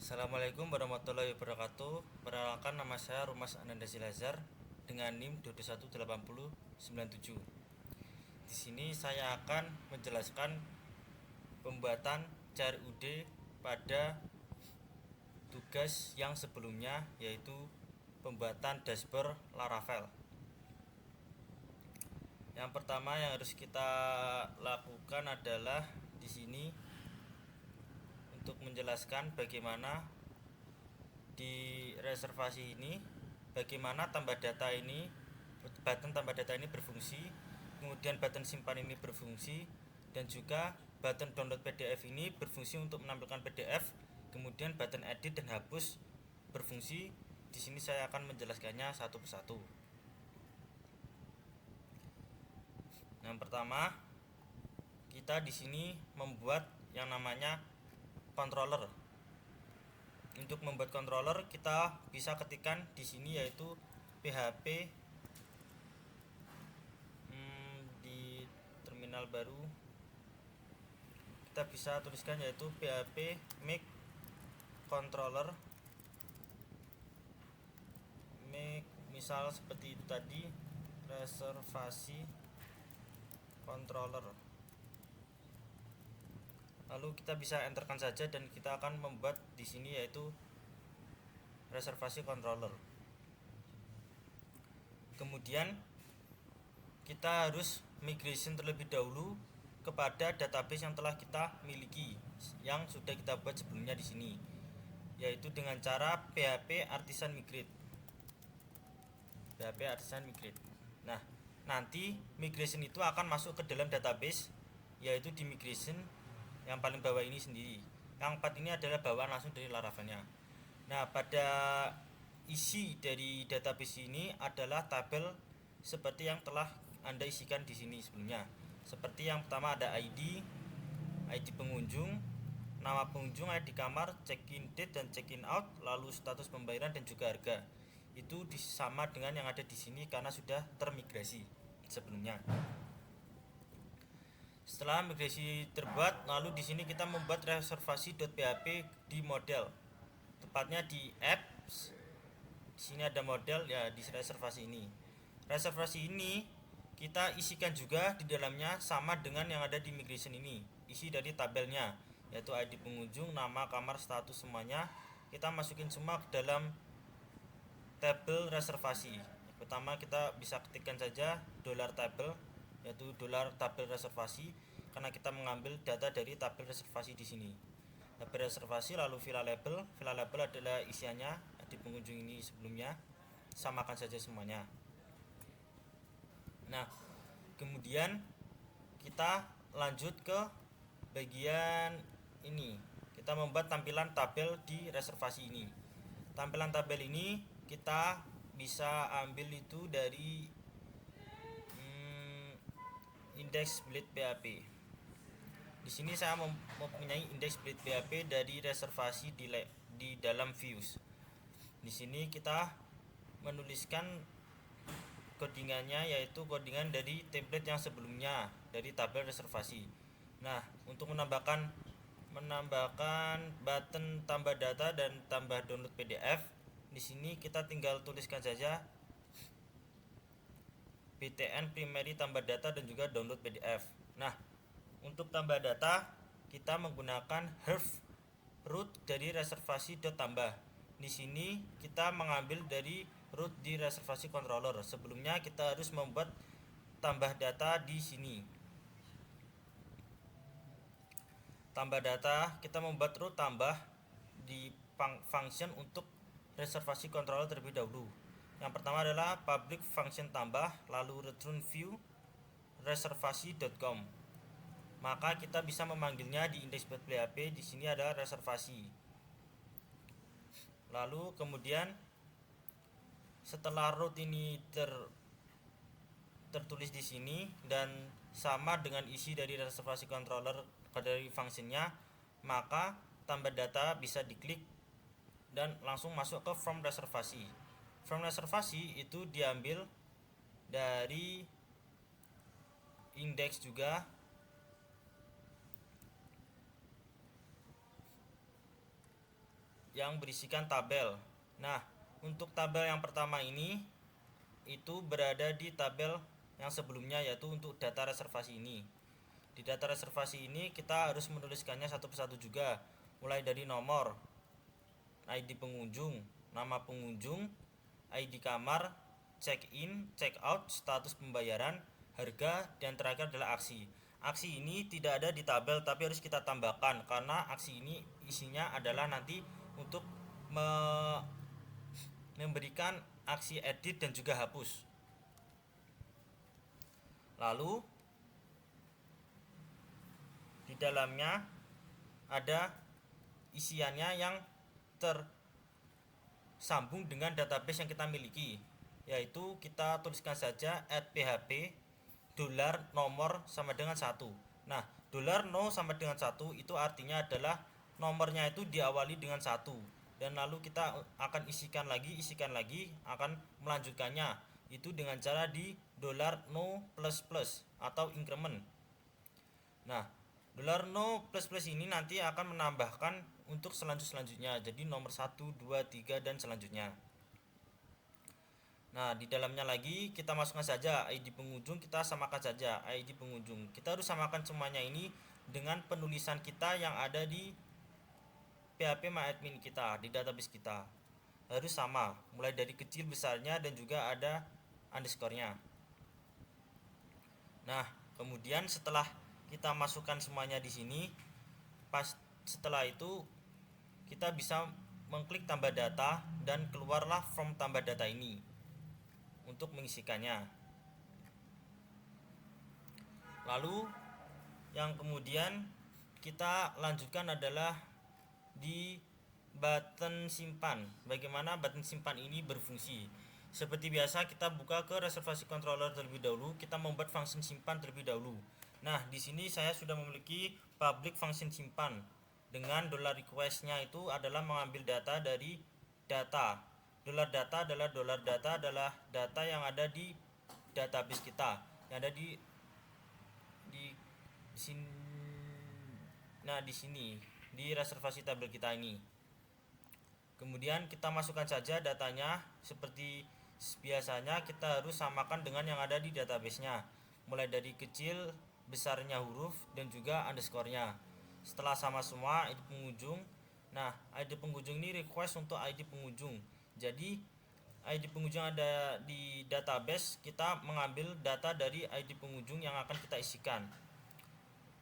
Assalamualaikum warahmatullahi wabarakatuh. Perkenalkan, nama saya Rumas Ananda Silazar dengan NIM 2218097. Di sini saya akan menjelaskan pembuatan CRUD pada tugas yang sebelumnya, yaitu pembuatan dashboard Laravel. Yang pertama yang harus kita lakukan adalah di sini untuk menjelaskan bagaimana di reservasi ini, bagaimana button tambah data ini berfungsi, kemudian button simpan ini berfungsi, dan juga button download PDF ini berfungsi untuk menampilkan PDF, kemudian button edit dan hapus berfungsi. Di sini saya akan menjelaskannya satu persatu. Yang pertama, kita di sini membuat yang namanya controller. Untuk membuat controller, kita bisa ketikkan di sini yaitu PHP di terminal baru. Kita bisa tuliskan yaitu PHP make controller, make misal seperti itu tadi, reservasi controller. Lalu kita bisa enterkan saja dan kita akan membuat di sini yaitu reservasi controller. Kemudian kita harus migration terlebih dahulu kepada database yang telah kita miliki, yang sudah kita buat sebelumnya di sini, yaitu dengan cara PHP artisan migrate. PHP artisan migrate. Nah, nanti migration itu akan masuk ke dalam database, yaitu di migration yang paling bawah ini sendiri. Yang 4 ini adalah bawaan langsung dari Laravelnya. Nah, pada isi dari database ini adalah tabel seperti yang telah Anda isikan di sini sebelumnya. Seperti yang pertama ada ID pengunjung, nama pengunjung, ID kamar, check-in date dan check-in out, lalu status pembayaran dan juga harga. Itu sama dengan yang ada di sini karena sudah termigrasi sebelumnya. Setelah migrasi terbuat, lalu di sini kita membuat reservasi.php di model, tepatnya di apps. Di sini ada model ya, di reservasi ini. Reservasi ini kita isikan juga di dalamnya sama dengan yang ada di migration ini. Isi dari tabelnya, yaitu ID pengunjung, nama, kamar, status, semuanya kita masukin semua ke dalam tabel reservasi. Pertama kita bisa ketikkan saja $table, yaitu tabel reservasi, karena kita mengambil data dari tabel reservasi di sini. Tabel reservasi, lalu villa label adalah isiannya di pengunjung ini sebelumnya, samakan saja semuanya. Nah, kemudian kita lanjut ke bagian ini. Kita membuat tampilan tabel di reservasi ini. Tampilan tabel ini kita bisa ambil itu dari index.php. Di sini saya mempunyai index.php dari reservasi di dalam views. Di sini kita menuliskan codingannya, yaitu codingan dari template yang sebelumnya dari tabel reservasi. Nah, untuk menambahkan button tambah data dan tambah download PDF, di sini kita tinggal tuliskan saja btn primary tambah data dan juga download PDF. Nah, untuk tambah data kita menggunakan herf root dari reservasi.tambah. Di sini kita mengambil dari root di reservasi controller. Sebelumnya kita harus membuat tambah data di sini. Tambah data, kita membuat root tambah di function untuk reservasi controller terlebih dahulu. Yang pertama adalah public function tambah, lalu return view reservasi.com. Maka kita bisa memanggilnya di index.php. Di sini ada reservasi. Lalu kemudian setelah root ini tertulis di sini dan sama dengan isi dari reservasi controller dari functionnya, maka tambah data bisa diklik dan langsung masuk ke from reservasi. From reservasi itu diambil dari index juga, yang berisikan tabel. Nah, untuk tabel yang pertama ini itu berada di tabel yang sebelumnya, yaitu untuk data reservasi ini. Di data reservasi ini kita harus menuliskannya satu persatu juga, mulai dari nomor, ID pengunjung, nama pengunjung, ID kamar, check in, check out, status pembayaran, harga, dan terakhir adalah aksi. Aksi ini tidak ada di tabel tapi harus kita tambahkan karena aksi ini isinya adalah nanti untuk memberikan aksi edit dan juga hapus. Lalu di dalamnya ada isiannya yang tersambung dengan database yang kita miliki, yaitu kita tuliskan saja @php dolar nomor sama dengan 1. Nah, dolar no sama dengan 1 itu artinya adalah nomornya itu diawali dengan 1, dan lalu kita akan isikan lagi akan melanjutkannya itu dengan cara di dolar no plus plus atau increment. Nah, dolar no plus plus ini nanti akan menambahkan untuk selanjutnya, jadi nomor 1, 2, 3 dan selanjutnya. Nah, di dalamnya lagi kita masukkan saja ID pengunjung, kita samakan saja ID pengunjung. Kita harus samakan semuanya ini dengan penulisan kita yang ada di PHP MyAdmin kita, di database kita. Harus sama, mulai dari kecil besarnya dan juga ada underscore-nya. Nah, kemudian setelah kita masukkan semuanya di sini, setelah itu kita bisa mengklik tambah data dan keluarlah form tambah data ini untuk mengisikannya. Lalu yang kemudian kita lanjutkan adalah di button simpan. Bagaimana button simpan ini berfungsi? Seperti biasa kita buka ke reservasi controller terlebih dahulu, kita membuat function simpan terlebih dahulu. Nah, di sini saya sudah memiliki public function simpan dengan $request-nya itu adalah mengambil data dari data. Data adalah data yang ada di database kita, yang ada di sini. Nah, di sini di reservasi tabel kita ini. Kemudian kita masukkan saja datanya seperti biasanya, kita harus samakan dengan yang ada di database-nya, mulai dari kecil besarnya huruf dan juga underscore-nya. Setelah sama semua ID pengunjung. Nah, ID pengunjung ini request untuk ID pengunjung. Jadi ID pengunjung ada di database, kita mengambil data dari ID pengunjung yang akan kita isikan.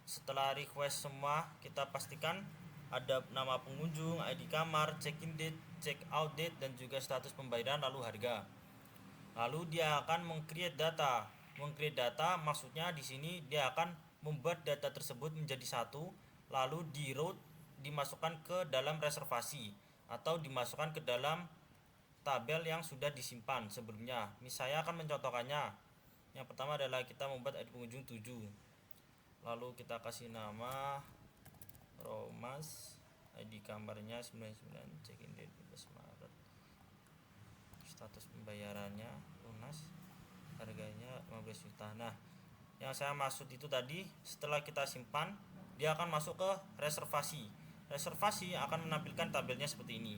Setelah request semua, kita pastikan ada nama pengunjung, ID kamar, check-in date, check-out date, dan juga status pembayaran lalu harga. Lalu dia akan meng-create data. Meng-create data maksudnya di sini dia akan membuat data tersebut menjadi satu, lalu di route dimasukkan ke dalam reservasi atau dimasukkan ke dalam tabel yang sudah disimpan sebelumnya. Misalnya akan mencontohkannya. Yang pertama adalah kita membuat ID pengunjung 7. Lalu kita kasih nama Romas, ID kamarnya 99, check-in date 15 Maret. Status pembayarannya lunas, harganya 15 juta. Nah, yang saya maksud itu tadi, setelah kita simpan, dia akan masuk ke reservasi. Reservasi akan menampilkan tabelnya seperti ini.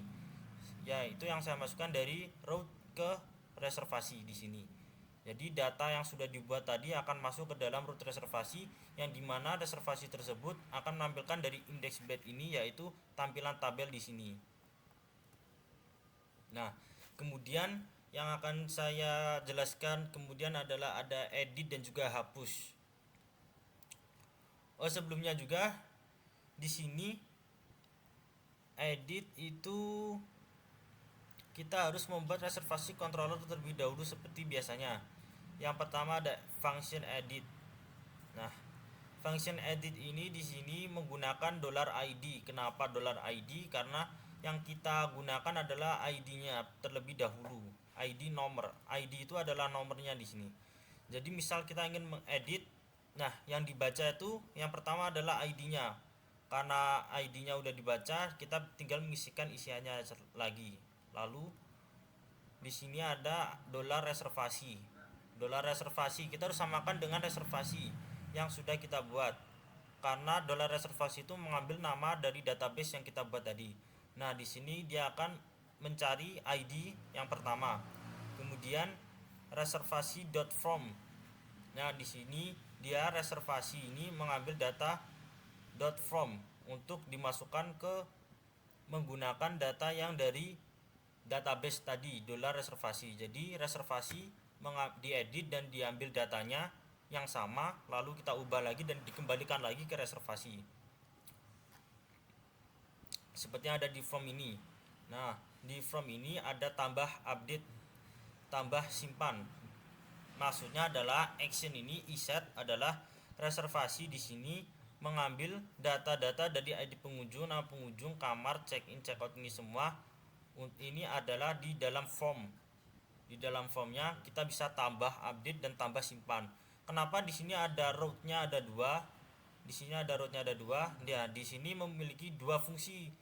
Ya, itu yang saya masukkan dari route ke reservasi di sini. Jadi data yang sudah dibuat tadi akan masuk ke dalam route reservasi, yang dimana reservasi tersebut akan menampilkan dari index bed ini, yaitu tampilan tabel di sini. Nah, kemudian yang akan saya jelaskan kemudian adalah ada edit dan juga hapus. Oh, sebelumnya juga di sini edit itu kita harus membuat reservasi controller terlebih dahulu seperti biasanya. Yang pertama ada function edit. Nah, function edit ini di sini menggunakan $ID. Kenapa $ID? Karena yang kita gunakan adalah ID-nya terlebih dahulu. ID nomor. ID itu adalah nomornya di sini. Jadi misal kita ingin mengedit, nah yang dibaca itu yang pertama adalah ID-nya. Karena ID-nya udah dibaca, kita tinggal mengisikan isiannya lagi. Lalu di sini ada $reservasi. $reservasi kita harus samakan dengan reservasi yang sudah kita buat. Karena $reservasi itu mengambil nama dari database yang kita buat tadi. Nah, di sini dia akan mencari ID yang pertama. Kemudian reservasi.from. Nah, di sini dia reservasi ini mengambil data .from untuk dimasukkan ke menggunakan data yang dari database tadi, dolar reservasi. Jadi reservasi diedit dan diambil datanya yang sama, lalu kita ubah lagi dan dikembalikan lagi ke reservasi. Seperti yang ada di form ini. Nah, di form ini ada tambah update, tambah simpan. Maksudnya adalah action ini iset adalah reservasi di sini mengambil data-data dari ID pengunjung, nama pengunjung, kamar, check-in, check-out ini semua. Ini adalah di dalam form. Di dalam formnya kita bisa tambah update dan tambah simpan. Kenapa di sini ada route-nya ada dua? Di sini ada route-nya ada dua. Ya, di sini memiliki dua fungsi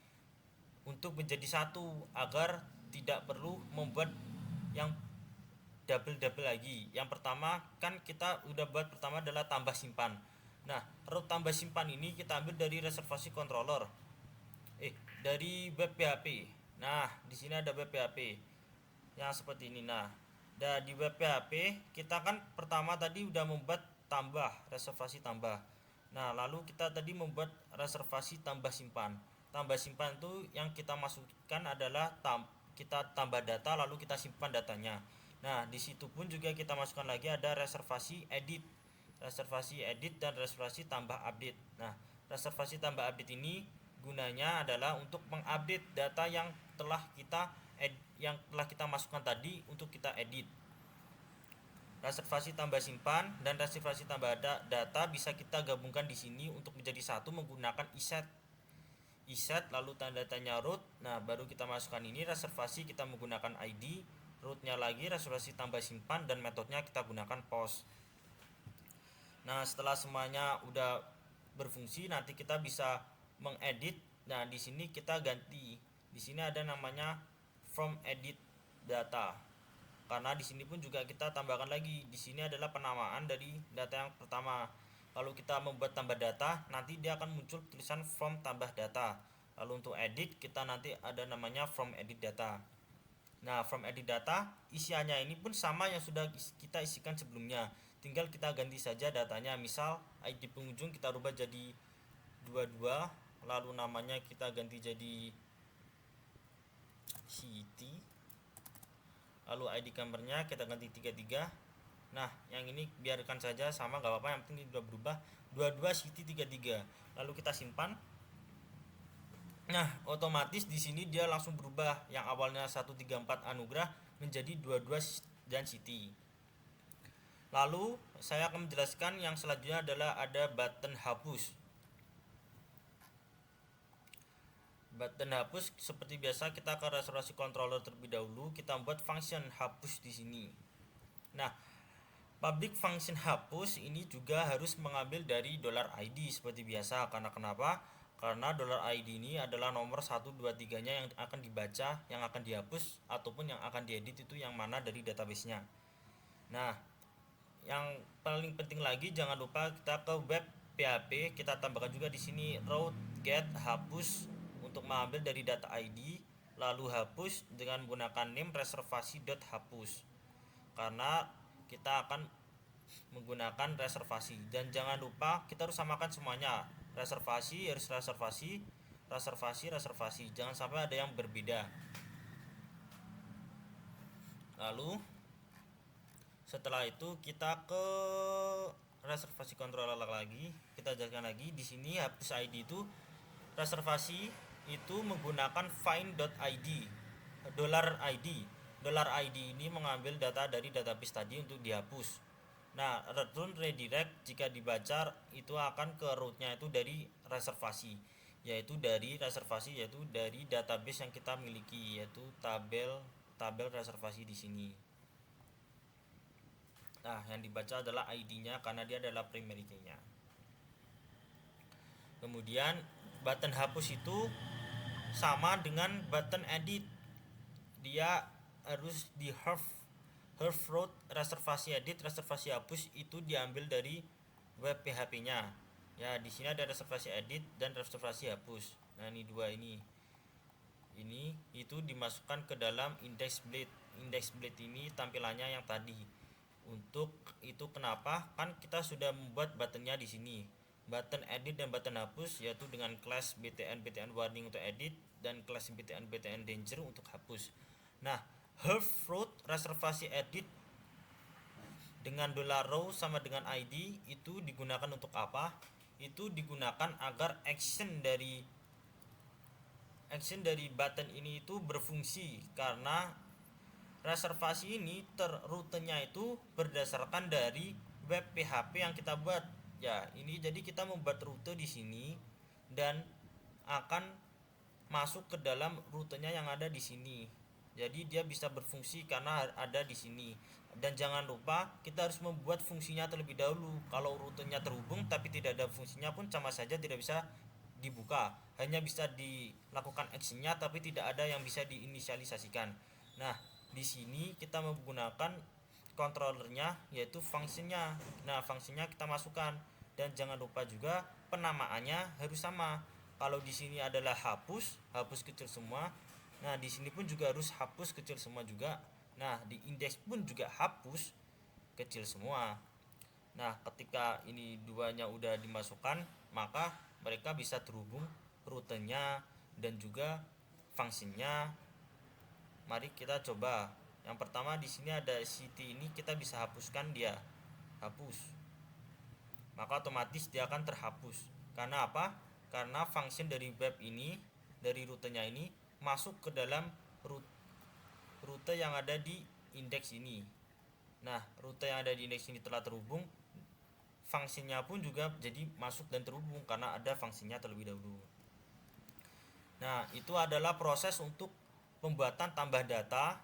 untuk menjadi satu agar tidak perlu membuat yang double lagi. Yang pertama kan kita udah buat pertama adalah tambah simpan. Nah, route tambah simpan ini kita ambil dari reservasi controller. Dari web PHP. Nah, di sini ada web PHP yang seperti ini. Nah, di web PHP kita kan pertama tadi udah membuat tambah reservasi tambah. Nah, lalu kita tadi membuat reservasi tambah simpan. Tambah simpan itu yang kita masukkan adalah kita tambah data lalu kita simpan datanya. Nah, di situ pun juga kita masukkan lagi ada reservasi edit. Reservasi edit dan reservasi tambah update. Nah, reservasi tambah update ini gunanya adalah untuk mengupdate data yang telah kita masukkan tadi untuk kita edit. Reservasi tambah simpan dan reservasi tambah data bisa kita gabungkan di sini untuk menjadi satu menggunakan iset. Iset lalu tanda tanya root. Nah, baru kita masukkan ini reservasi kita menggunakan ID, rootnya lagi reservasi tambah simpan dan metodenya kita gunakan post. Nah, setelah semuanya udah berfungsi, nanti kita bisa mengedit. Nah, di sini kita ganti. Di sini ada namanya from edit data. Karena di sini pun juga kita tambahkan lagi. Di sini adalah penamaan dari data yang pertama. Kalau kita membuat tambah data, nanti dia akan muncul tulisan from tambah data. Lalu untuk edit, kita nanti ada namanya from edit data. Nah, from edit data isiannya ini pun sama yang sudah kita isikan sebelumnya. Tinggal kita ganti saja datanya. Misal ID pengunjung kita rubah jadi 22, lalu namanya kita ganti jadi city. Lalu ID kamarnya kita ganti 33. Nah, yang ini biarkan saja sama gak apa-apa, yang penting ini sudah berubah 22 city 33. Lalu kita simpan. Nah, otomatis di sini dia langsung berubah yang awalnya 134 anugerah menjadi 22 dan city. Lalu saya akan menjelaskan yang selanjutnya adalah ada button hapus. Button hapus seperti biasa kita ke reservasi controller terlebih dahulu, kita buat function hapus di sini. Nah, public function hapus ini juga harus mengambil dari $ID seperti biasa. Karena kenapa? Karena $ID ini adalah nomor 1, 2, 3-nya yang akan dibaca, yang akan dihapus ataupun yang akan diedit itu yang mana dari database-nya. Nah, yang paling penting lagi jangan lupa kita ke web PHP, kita tambahkan juga di sini route get hapus untuk mengambil dari data ID, lalu hapus dengan menggunakan name reservasi.hapus. Karena kita akan menggunakan reservasi, dan jangan lupa kita harus samakan semuanya. Reservasi harus reservasi, jangan sampai ada yang berbeda. Lalu setelah itu kita ke reservasi controller lagi, kita jelaskan lagi di sini hapus ID itu reservasi itu menggunakan find.id $ID. $ID ini mengambil data dari database tadi untuk dihapus. Nah, return redirect jika dibaca itu akan ke root-nya itu dari reservasi, yaitu dari database yang kita miliki, yaitu tabel reservasi di sini. Nah, yang dibaca adalah ID-nya karena dia adalah primary key-nya. Kemudian button hapus itu sama dengan button edit. Dia harus di half route reservasi edit, reservasi hapus itu diambil dari web PHP-nya. Ya, di sini ada reservasi edit dan reservasi hapus. Nah, ini dua ini. ini itu dimasukkan ke dalam index blade. Index blade ini tampilannya yang tadi. Untuk itu kenapa? Kan kita sudah membuat buttonnya di sini. Button edit dan button hapus, yaitu dengan class btn warning untuk edit dan class btn danger untuk hapus. Nah, half fruit reservasi edit dengan $row sama dengan ID itu digunakan untuk apa? Itu digunakan agar action dari button ini itu berfungsi, karena reservasi ini rutenya itu berdasarkan dari web PHP yang kita buat. Ya, ini jadi kita membuat rute di sini dan akan masuk ke dalam rutenya yang ada di sini. Jadi dia bisa berfungsi karena ada di sini. Dan jangan lupa kita harus membuat fungsinya terlebih dahulu. Kalau rutenya terhubung tapi tidak ada fungsinya pun sama saja tidak bisa dibuka. Hanya bisa dilakukan actionnya tapi tidak ada yang bisa diinisialisasikan. Nah, di sini kita menggunakan controllernya yaitu fungsinya. Nah, fungsinya kita masukkan dan jangan lupa juga penamaannya harus sama. Kalau di sini adalah hapus kecil semua. Nah, di sini pun juga harus hapus kecil semua juga. Nah, di index pun juga hapus kecil semua. Nah, ketika ini duanya udah dimasukkan, maka mereka bisa terhubung rutenya dan juga fungsinya. Mari kita coba. Yang pertama di sini ada city, ini kita bisa hapuskan dia. Hapus. Maka otomatis dia akan terhapus. Karena apa? Karena function dari web ini, dari rutenya ini masuk ke dalam rute yang ada di indeks ini. Nah, rute yang ada di indeks ini telah terhubung, fungsinya pun juga jadi masuk dan terhubung karena ada fungsinya terlebih dahulu. Nah, itu adalah proses untuk pembuatan tambah data,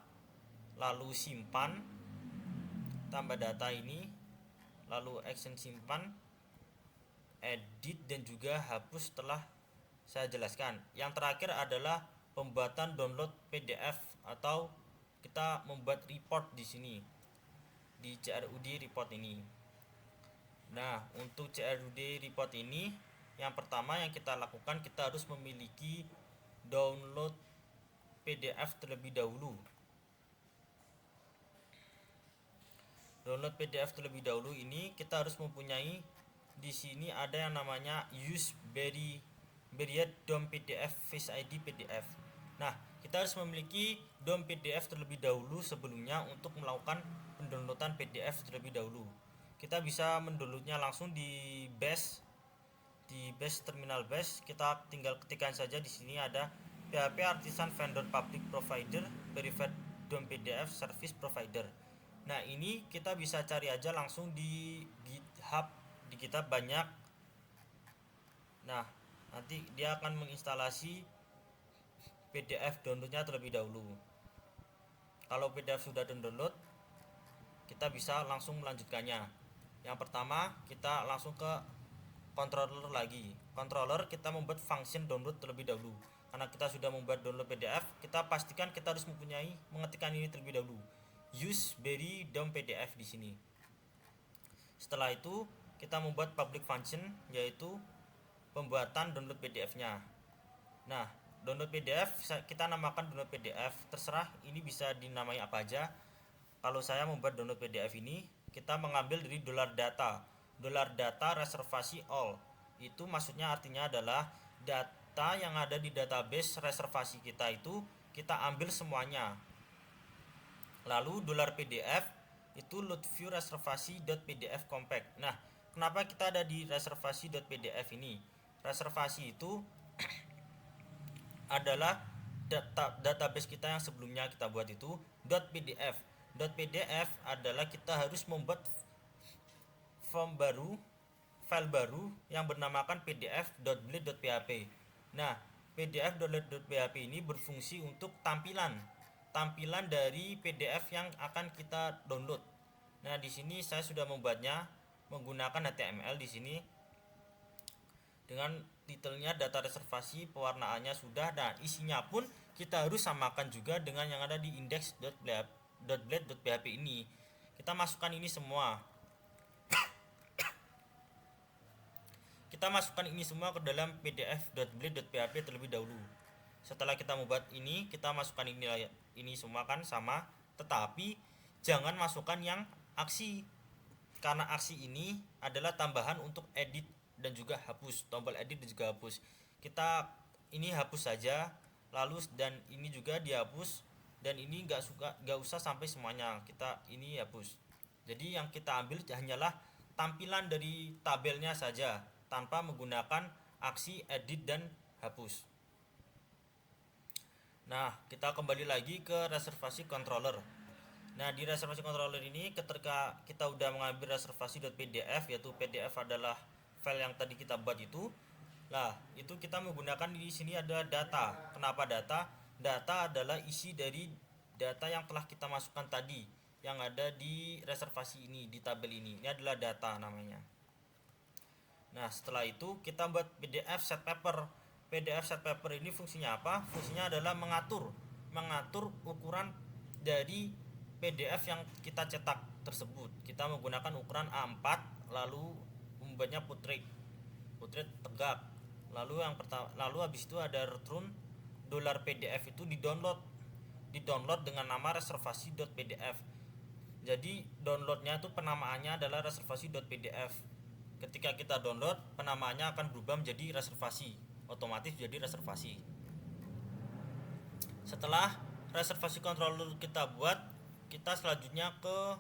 lalu simpan tambah data ini, lalu action simpan, edit dan juga hapus telah saya jelaskan. Yang terakhir adalah pembuatan download PDF atau kita membuat report di sini di CRUD report ini. Nah, untuk CRUD report ini yang pertama yang kita lakukan, kita harus memiliki download PDF terlebih dahulu. Download PDF terlebih dahulu ini kita harus mempunyai, di sini ada yang namanya use buried DOM PDF face ID PDF. Nah, kita harus memiliki DOM PDF terlebih dahulu sebelumnya untuk melakukan pendownloadan PDF terlebih dahulu. Kita bisa mendownloadnya langsung di Bash, terminal Bash. Kita tinggal ketikkan saja, di sini ada PHP Artisan Vendor Public Provider Verified DOM PDF Service Provider. Nah, ini kita bisa cari aja langsung di GitHub. Di GitHub banyak. Nah, nanti dia akan menginstalasi PDF downloadnya terlebih dahulu. Kalau PDF sudah download, kita bisa langsung melanjutkannya. Yang pertama, kita langsung ke controller lagi. Controller kita membuat function download terlebih dahulu. Karena kita sudah membuat download PDF, kita pastikan kita harus mengetikkan ini terlebih dahulu. Use bury DOM PDF di sini. Setelah itu, kita membuat public function yaitu pembuatan download PDF-nya. Nah, download PDF kita namakan download PDF, terserah ini bisa dinamai apa aja. Kalau saya membuat download PDF ini, kita mengambil dari $data reservasi all. Itu maksudnya artinya adalah data yang ada di database reservasi kita itu kita ambil semuanya. Lalu $PDF itu load view reservasi.pdf compact. Nah, kenapa kita ada di reservasi.pdf ini? Reservasi itu adalah database kita yang sebelumnya kita buat itu .pdf. .pdf adalah kita harus membuat file baru yang bernamakan pdf.blade.php. Nah, pdf.blade.php ini berfungsi untuk tampilan dari PDF yang akan kita download. Nah, di sini saya sudah membuatnya menggunakan HTML di sini dengan titelnya data reservasi, pewarnaannya sudah. Nah, isinya pun kita harus samakan juga dengan yang ada di index.blade.php ini. Kita masukkan ini semua. Kita masukkan ini semua ke dalam pdf.blade.php terlebih dahulu. Setelah kita membuat ini, kita masukkan ini semua kan sama, tetapi jangan masukkan yang aksi, karena aksi ini adalah tambahan untuk edit dan juga hapus, tombol edit dan juga hapus. Kita ini hapus saja, lalu dan ini juga dihapus, dan ini nggak usah sampai semuanya, kita ini hapus. Jadi yang kita ambil hanyalah tampilan dari tabelnya saja tanpa menggunakan aksi edit dan hapus. Nah, kita kembali lagi ke reservasi controller. Nah, di reservasi controller ini ketika kita udah mengambil reservasi.pdf, yaitu PDF adalah file yang tadi kita buat itu. Nah, itu kita menggunakan di sini ada data. Kenapa data? Data adalah isi dari data yang telah kita masukkan tadi, yang ada di reservasi ini, di tabel ini. Ini adalah data namanya. Nah, setelah itu kita buat PDF set paper. PDF set paper ini fungsinya apa? Fungsinya adalah mengatur ukuran dari PDF yang kita cetak tersebut. Kita menggunakan ukuran A4, lalu membuatnya portrait tegak. Lalu habis itu ada return $PDF itu didownload dengan nama reservasi.pdf. Jadi downloadnya itu penamaannya adalah reservasi.pdf. Ketika kita download, penamaannya akan berubah menjadi reservasi, otomatis jadi reservasi. Setelah reservasi controller kita buat, kita selanjutnya ke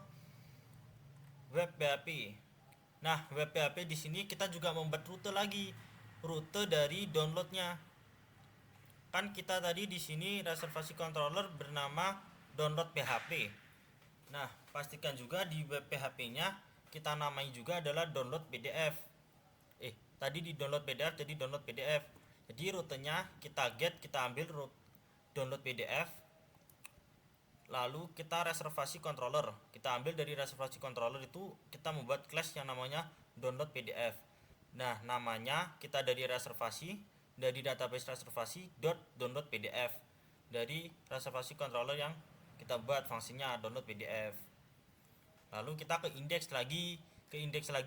web PHP. Nah, web PHP di sini kita juga membuat rute lagi, rute dari downloadnya. Kan kita tadi di sini reservasi controller bernama download PHP. Nah, pastikan juga di web PHP-nya kita namai juga adalah download PDF. Tadi di download PDF jadi download PDF. Jadi rutenya kita ambil root download PDF. Lalu kita reservasi controller. Kita ambil dari reservasi controller itu kita membuat class yang namanya download PDF. Nah, namanya kita dari database reservasi .download PDF. Dari reservasi controller yang kita buat fungsinya download PDF. Lalu kita ke indeks lagi.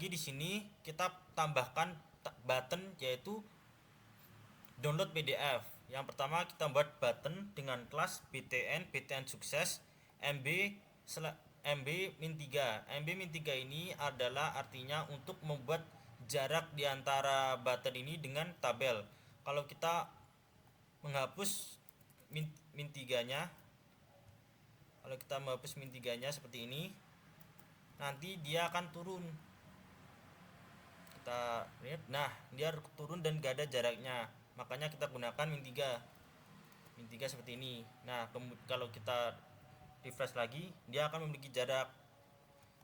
Di sini kita tambahkan button yaitu download PDF. Yang pertama kita buat button dengan kelas btn sukses MB-3. MB-3 ini adalah artinya untuk membuat jarak di antara button ini dengan tabel. Kalau kita menghapus min-3-nya, seperti ini, nanti dia akan turun. Kita lihat, nah dia turun dan gak ada jaraknya, makanya kita gunakan min-3 seperti ini. Nah, kalau kita refresh lagi, dia akan memiliki jarak.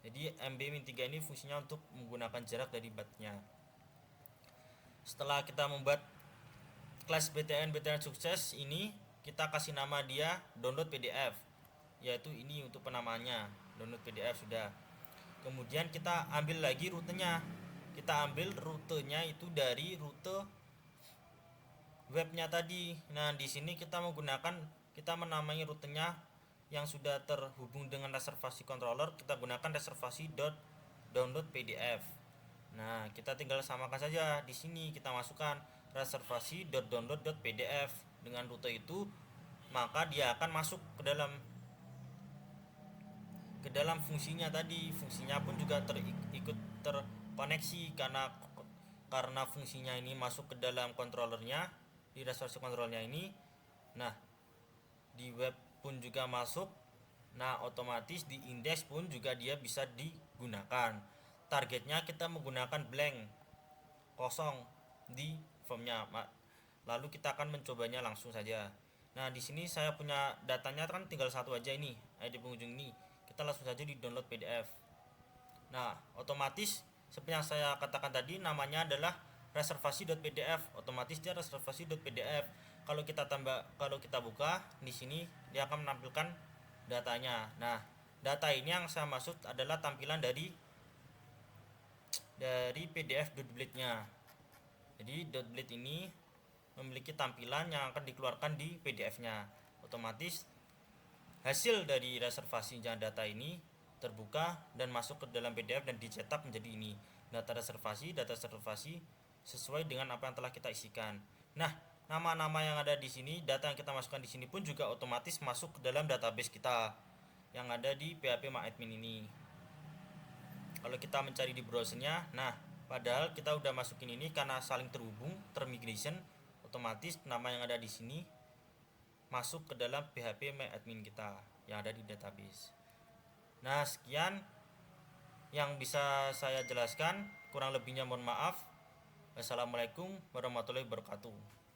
Jadi MB-3 ini fungsinya untuk menggunakan jarak dari buttonnya. Setelah kita membuat kelas btn sukses ini, kita kasih nama dia download PDF, yaitu ini untuk penamaannya download PDF sudah. Kemudian kita ambil lagi rutenya. Kita ambil rutenya itu dari rute webnya tadi. Nah, di sini kita menamai rutenya yang sudah terhubung dengan reservasi controller, kita gunakan reservasi.download PDF. Nah, kita tinggal samakan saja. Di sini kita masukkan reservasi.download.pdf dengan rute itu, maka dia akan masuk ke dalam fungsinya tadi. Fungsinya pun juga ikut terkoneksi karena fungsinya ini masuk ke dalam controllernya, di reservasi controllernya ini. Nah, di web pun juga masuk. Nah, otomatis di indeks pun juga dia bisa digunakan. Targetnya kita menggunakan blank, kosong di formnya. Lalu kita akan mencobanya langsung saja. Nah, di sini saya punya datanya kan tinggal satu aja ini, ID pengunjung ini. Kita langsung saja di download PDF. Nah, otomatis seperti yang saya katakan tadi, namanya adalah reservasi.pdf. Otomatis dia reservasi.pdf. Kalau kita buka di sini, dia akan menampilkan datanya. Nah, data ini yang saya maksud adalah tampilan dari PDF.blade-nya. Jadi .blade ini memiliki tampilan yang akan dikeluarkan di PDF-nya. Otomatis hasil dari reservasinya data ini terbuka dan masuk ke dalam PDF dan dicetak menjadi ini, data reservasi sesuai dengan apa yang telah kita isikan. Nah, nama-nama yang ada di sini, data yang kita masukkan di sini pun juga otomatis masuk ke dalam database kita yang ada di PHP MyAdmin ini. Kalau kita mencari di browsernya, nah padahal kita udah masukin ini karena saling terhubung, termigration, otomatis nama yang ada di sini masuk ke dalam PHP MyAdmin kita yang ada di database. Nah, sekian yang bisa saya jelaskan, kurang lebihnya mohon maaf. Wassalamualaikum warahmatullahi wabarakatuh.